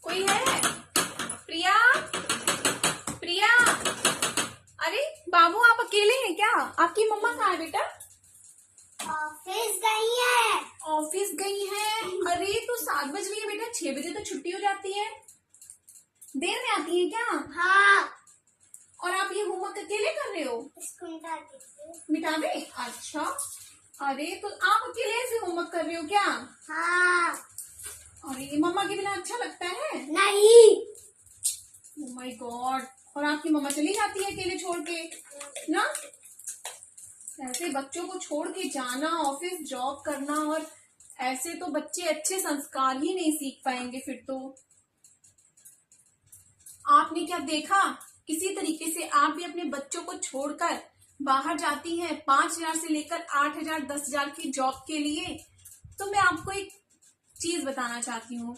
कोई है? प्रिया, प्रिया, अरे बाबू आप अकेले हैं क्या? आपकी मम्मा कहाँ है बेटा? ऑफिस गई है। ऑफिस गई है? अरे तो 7 बज रही है बेटा, 6 बजे तो छुट्टी हो जाती है। देर में आती है क्या? हाँ। और आप ये होमवर्क अकेले कर रहे हो? इसको मिटा दीजिए। मिटा दे? अच्छा। अरे तो आप अकेले ऐसे होमवर्क कर रहे हो क्या? हाँ। अरे मम्मा के बिना अच्छा लगता है? नहीं। Oh my God. और आपकी मम्मा चली जाती है अकेले छोड़ के ना? ऐसे बच्चों को छोड़ के जाना, ऑफिस जॉब करना, और ऐसे तो बच्चे अच्छे संस्कार ही नहीं सीख पाएंगे फिर तो। आपने क्या देखा, किसी तरीके से आप भी अपने बच्चों को छोड़कर बाहर जाती हैं 5,000 से लेकर 8,000 10,000 की जॉब के लिए। तो मैं आपको एक चीज बताना चाहती हूँ,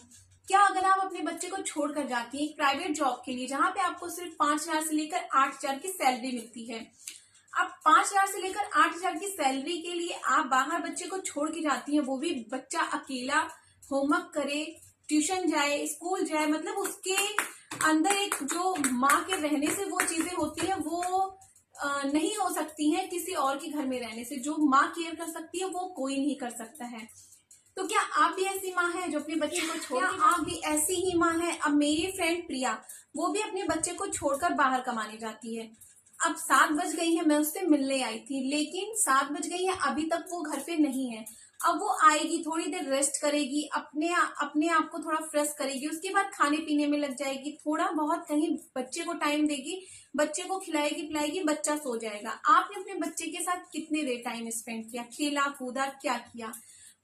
क्या अगर आप अपने बच्चे को छोड़कर जाती हैं एक प्राइवेट जॉब के लिए जहां पे आपको सिर्फ 5,000 से लेकर 8,000 की सैलरी मिलती है, अब 5,000 से लेकर 8,000 की सैलरी के लिए आप बाहर बच्चे को छोड़ के जाती हैं, वो भी बच्चा अकेला होमवर्क करे, ट्यूशन जाए, स्कूल जाए, मतलब उसके अंदर एक जो माँ के रहने से वो चीजें होती है वो नहीं हो सकती हैं किसी और के घर में रहने से। जो माँ केयर कर सकती है वो कोई नहीं कर सकता है। तो क्या आप भी ऐसी माँ है जो अपने बच्चे को छोड़, आप भी ऐसी ही माँ है? अब मेरी फ्रेंड प्रिया, वो भी अपने बच्चे को छोड़कर बाहर कमाने जाती है। अब 7 बज गई है, मैं उससे मिलने आई थी, लेकिन 7 बज गई है अभी तक वो घर पे नहीं है। अब वो आएगी, थोड़ी देर रेस्ट करेगी, अपने आप को थोड़ा फ्रेश करेगी, उसके बाद खाने पीने में लग जाएगी, थोड़ा बहुत कहीं बच्चे को टाइम देगी, बच्चे को खिलाएगी पिलाएगी, बच्चा सो जाएगा। आपने अपने बच्चे के साथ कितने देर टाइम स्पेंड किया, खेला कूदा, क्या किया?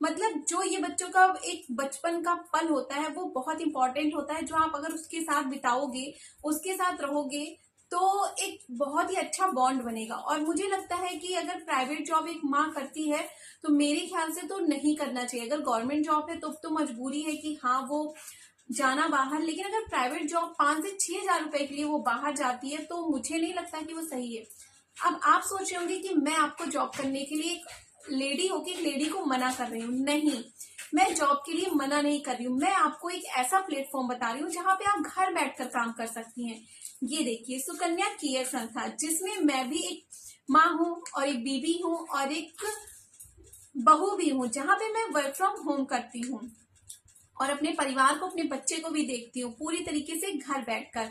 मतलब जो ये बच्चों का एक बचपन का पल होता है वो बहुत इंपॉर्टेंट होता है, जो आप अगर उसके साथ बिताओगे, उसके साथ रहोगे, तो एक बहुत ही अच्छा बॉन्ड बनेगा। और मुझे लगता है कि अगर प्राइवेट जॉब एक माँ करती है तो मेरे ख्याल से तो नहीं करना चाहिए। अगर गवर्नमेंट जॉब है तो मजबूरी है कि हाँ वो जाना बाहर, लेकिन अगर प्राइवेट जॉब 5 से 6,000 रुपए के लिए वो बाहर जाती है तो मुझे नहीं लगता कि वो सही है। अब आप सोच रहे होंगे कि मैं आपको जॉब करने के लिए एक लेडी होके एक लेडी को मना कर रही हूँ। नहीं, मैं जॉब के लिए मना नहीं कर रही हूँ, मैं आपको एक ऐसा प्लेटफॉर्म बता रही हूँ जहाँ पे आप घर बैठकर काम कर सकती हैं। ये देखिए, सुकन्या केयर संस्था, जिसमें मैं भी एक माँ हूँ और एक बीबी हूँ और एक बहू भी हूँ, जहाँ पे मैं वर्क फ्रॉम होम करती हूँ और अपने परिवार को, अपने बच्चे को भी देखती हूँ पूरी तरीके से घर बैठकर।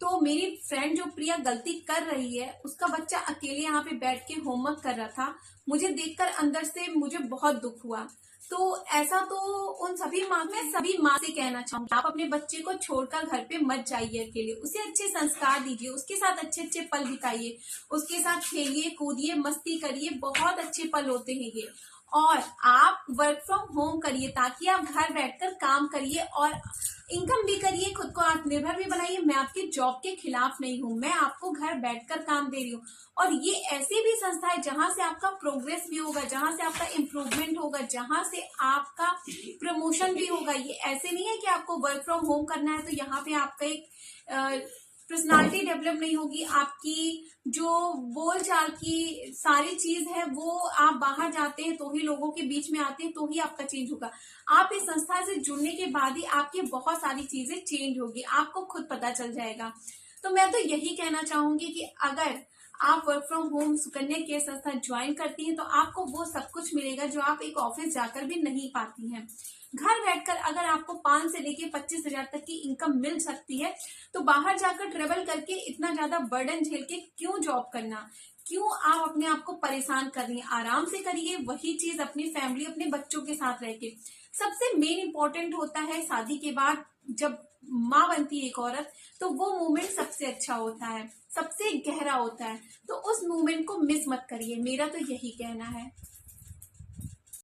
तो मेरी फ्रेंड जो प्रिया गलती कर रही है, उसका बच्चा अकेले यहाँ पे बैठ के होमवर्क कर रहा था, मुझे देखकर अंदर से मुझे बहुत दुख हुआ। तो ऐसा तो उन सभी माँ, मैं सभी माँ से कहना चाहूंगी, आप अपने बच्चे को छोड़कर घर पे मत जाइए अकेले, उसे अच्छे संस्कार दीजिए, उसके साथ अच्छे अच्छे पल बिताइए, उसके साथ खेलिए कूदिए मस्ती करिए, बहुत अच्छे पल होते हैं ये। और आप वर्क फ्रॉम होम करिए ताकि आप घर बैठकर काम करिए और इनकम भी करिए, खुद को आत्मनिर्भर भी बनाइए। मैं आपकी जॉब के खिलाफ नहीं हूँ, मैं आपको घर बैठकर काम दे रही हूँ। और ये ऐसी भी संस्था है जहां से आपका प्रोग्रेस भी होगा, जहां से आपका इम्प्रूवमेंट होगा, जहां से आपका प्रमोशन भी होगा। ये ऐसे नहीं है कि आपको वर्क फ्रॉम होम करना है तो यहाँ पे आपका एक पर्सनालिटी डेवलप नहीं होगी, आपकी जो बोलचाल की सारी चीज है वो आप बाहर जाते हैं तो ही, लोगों के बीच में आते हैं तो ही आपका चेंज होगा। आप इस संस्था से जुड़ने के बाद ही आपकी बहुत सारी चीजें चेंज होगी, आपको खुद पता चल जाएगा। तो मैं तो यही कहना चाहूंगी कि अगर आप work from home Sukanya care संस्था ज्वाइन करती हैं तो आपको वो सब कुछ मिलेगा जो आप एक ऑफिस जाकर भी नहीं पाती हैं। घर बैठकर अगर आपको 5 से लेके 25,000 तक की इनकम मिल सकती है तो बाहर जाकर ट्रेवल करके इतना ज्यादा बर्डन झेल के क्यों जॉब करना, क्यों आप अपने आप को परेशान कर रही हैं? आराम से करिए वही चीज अपनी फैमिली, अपने बच्चों के साथ रह के। सबसे मेन इंपॉर्टेंट होता है शादी के बाद जब माँ बनती है एक औरत, तो वो मोमेंट सबसे अच्छा होता है, सबसे गहरा होता है, तो उस मोमेंट को मिस मत करिए, मेरा तो यही कहना है।